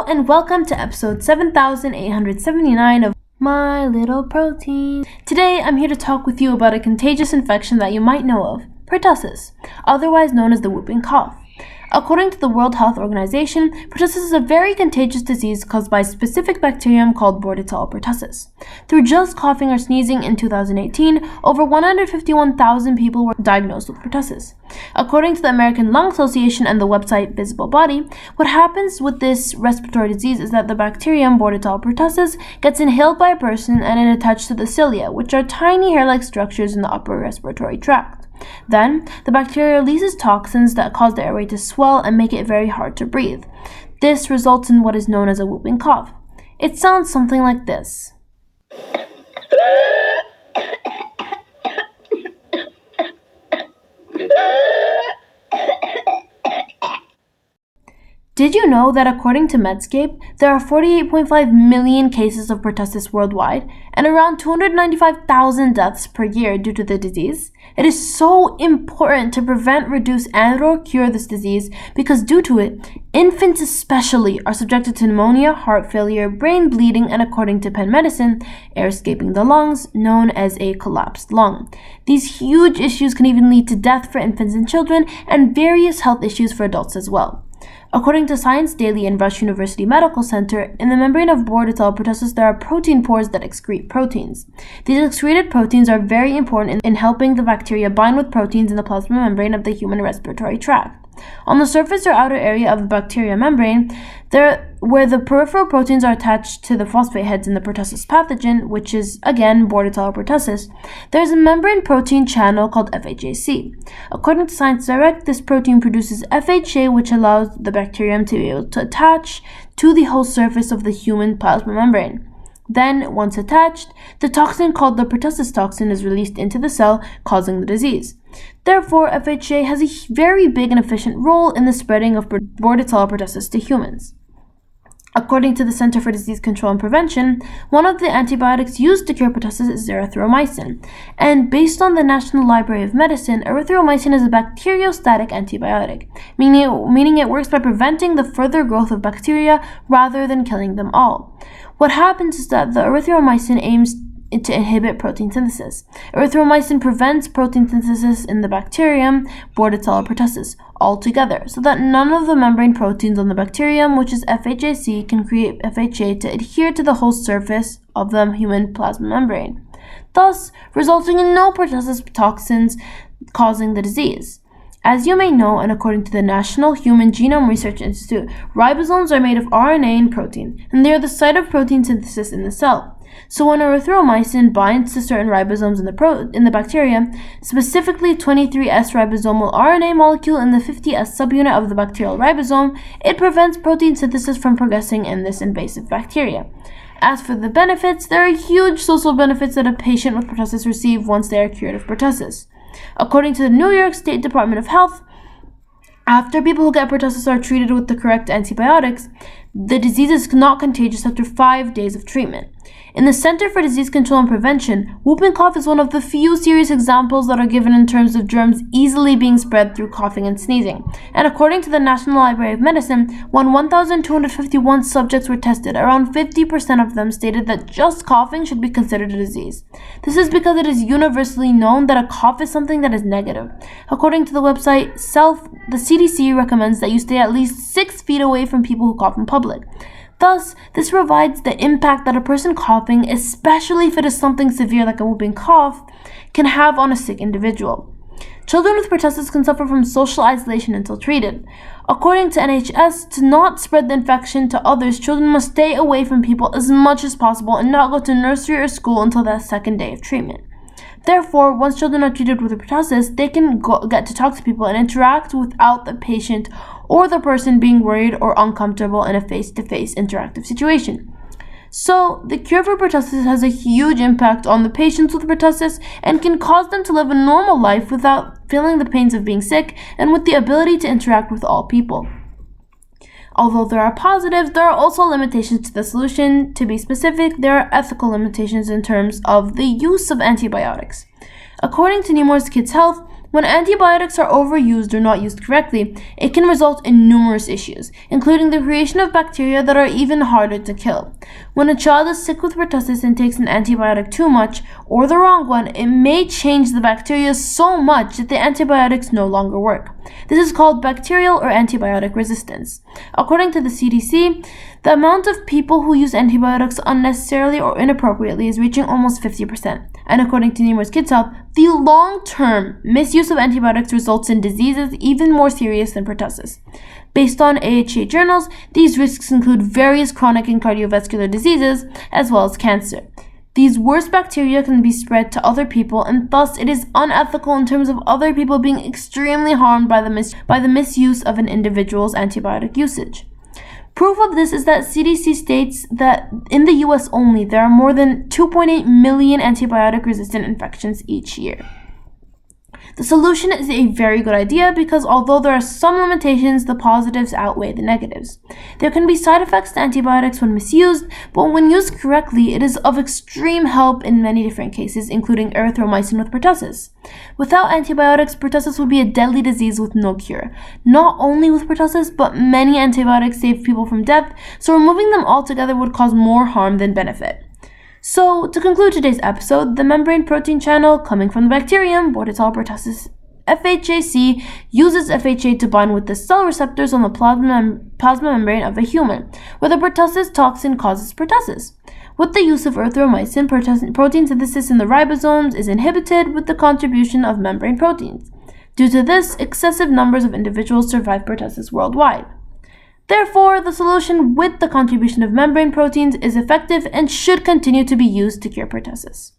and welcome to episode 7879 of My Little Protein. Today I'm here to talk with you about a contagious infection that you might know of, pertussis, otherwise known as the whooping cough. According to the World Health Organization, pertussis is a very contagious disease caused by a specific bacterium called Pertussis. Through just coughing or sneezing in 2018, over 151,000 people were diagnosed with pertussis. According to the American Lung Association and the website Visible Body, what happens with this respiratory disease is that the bacterium Pertussis gets inhaled by a person and it attaches to the cilia, which are tiny hair-like structures in the upper respiratory tract. Then, the bacteria releases toxins that cause the airway to swell and make it very hard to breathe. This results in what is known as a whooping cough. It sounds something like this. Did you know that according to Medscape, there are 48.5 million cases of pertussis worldwide and around 295,000 deaths per year due to the disease? It is so important to prevent, reduce, and/or cure this disease because due to it, infants especially are subjected to pneumonia, heart failure, brain bleeding, and according to Penn Medicine, air escaping the lungs, known as a collapsed lung. These huge issues can even lead to death for infants and children and various health issues for adults as well. According to Science Daily and Rush University Medical Center, in the membrane of Pertussis there are protein pores that excrete proteins. These excreted proteins are very important in helping the bacteria bind with proteins in the plasma membrane of the human respiratory tract. On the surface or outer area of the bacteria membrane, where the peripheral proteins are attached to the phosphate heads in the pertussis pathogen, which is, again, Pertussis, there is a membrane protein channel called FHAC. According to Science Direct, this protein produces FHA, which allows the bacterium to be able to attach to the whole surface of the human plasma membrane. Then, once attached, the toxin called the pertussis toxin is released into the cell, causing the disease. Therefore, FHA has a very big and efficient role in the spreading of pertussis to humans. According to the Center for Disease Control and Prevention, one of the antibiotics used to cure pertussis is erythromycin. And based on the National Library of Medicine, erythromycin is a bacteriostatic antibiotic, meaning it works by preventing the further growth of bacteria rather than killing them all. What happens is that the erythromycin aims to inhibit protein synthesis. Erythromycin prevents protein synthesis in the bacterium Pertussis altogether, so that none of the membrane proteins on the bacterium, which is FHAC, can create FHA to adhere to the whole surface of the human plasma membrane, thus resulting in no pertussis toxins causing the disease. As you may know, and according to the National Human Genome Research Institute, ribosomes are made of RNA and protein, and they are the site of protein synthesis in the cell. So when erythromycin binds to certain ribosomes in the bacteria, specifically 23S ribosomal RNA molecule in the 50S subunit of the bacterial ribosome, it prevents protein synthesis from progressing in this invasive bacteria. As for the benefits, there are huge social benefits that a patient with pertussis receive once they are cured of pertussis. According to the New York State Department of Health, after people who get pertussis are treated with the correct antibiotics, the disease is not contagious after 5 days of treatment. In the Center for Disease Control and Prevention, whooping cough is one of the few serious examples that are given in terms of germs easily being spread through coughing and sneezing. And according to the National Library of Medicine, when 1,251 subjects were tested, around 50% of them stated that just coughing should be considered a disease. This is because it is universally known that a cough is something that is negative. According to the website the CDC recommends that you stay at least 6 feet away from people who cough in public. Thus, this provides the impact that a person coughing, especially if it is something severe like a whooping cough, can have on a sick individual. Children with pertussis can suffer from social isolation until treated. According to NHS, to not spread the infection to others, children must stay away from people as much as possible and not go to nursery or school until that second day of treatment. Therefore, once children are treated with pertussis, they can get to talk to people and interact without the patient or the person being worried or uncomfortable in a face-to-face interactive situation. So, the cure for pertussis has a huge impact on the patients with pertussis and can cause them to live a normal life without feeling the pains of being sick and with the ability to interact with all people. Although there are positives, there are also limitations to the solution. To be specific, there are ethical limitations in terms of the use of antibiotics. According to Nemours Kids Health, When antibiotics are overused or not used correctly, it can result in numerous issues, including the creation of bacteria that are even harder to kill. When a child is sick with pertussis and takes an antibiotic too much, or the wrong one, it may change the bacteria so much that the antibiotics no longer work. This is called bacterial or antibiotic resistance. According to the CDC, the amount of people who use antibiotics unnecessarily or inappropriately is reaching almost 50%. And according to numerous Kids Health, the long-term misuse of antibiotics results in diseases even more serious than pertussis. Based on AHA journals, these risks include various chronic and cardiovascular diseases, as well as cancer. These worse bacteria can be spread to other people, and thus it is unethical in terms of other people being extremely harmed by the misuse of an individual's antibiotic usage. Proof of this is that CDC states that in the US only, there are more than 2.8 million antibiotic-resistant infections each year. The solution is a very good idea because although there are some limitations, the positives outweigh the negatives. There can be side effects to antibiotics when misused, but when used correctly, it is of extreme help in many different cases, including erythromycin with pertussis. Without antibiotics, pertussis would be a deadly disease with no cure. Not only with pertussis, but many antibiotics save people from death, so removing them altogether would cause more harm than benefit. So, to conclude today's episode, the membrane protein channel coming from the bacterium Bordetella pertussis FHAC uses FHA to bind with the cell receptors on the plasma membrane of a human, where the pertussis toxin causes pertussis. With the use of erythromycin, protein synthesis in the ribosomes is inhibited with the contribution of membrane proteins. Due to this, excessive numbers of individuals survive pertussis worldwide. Therefore, the solution with the contribution of membrane proteins is effective and should continue to be used to cure pertussis.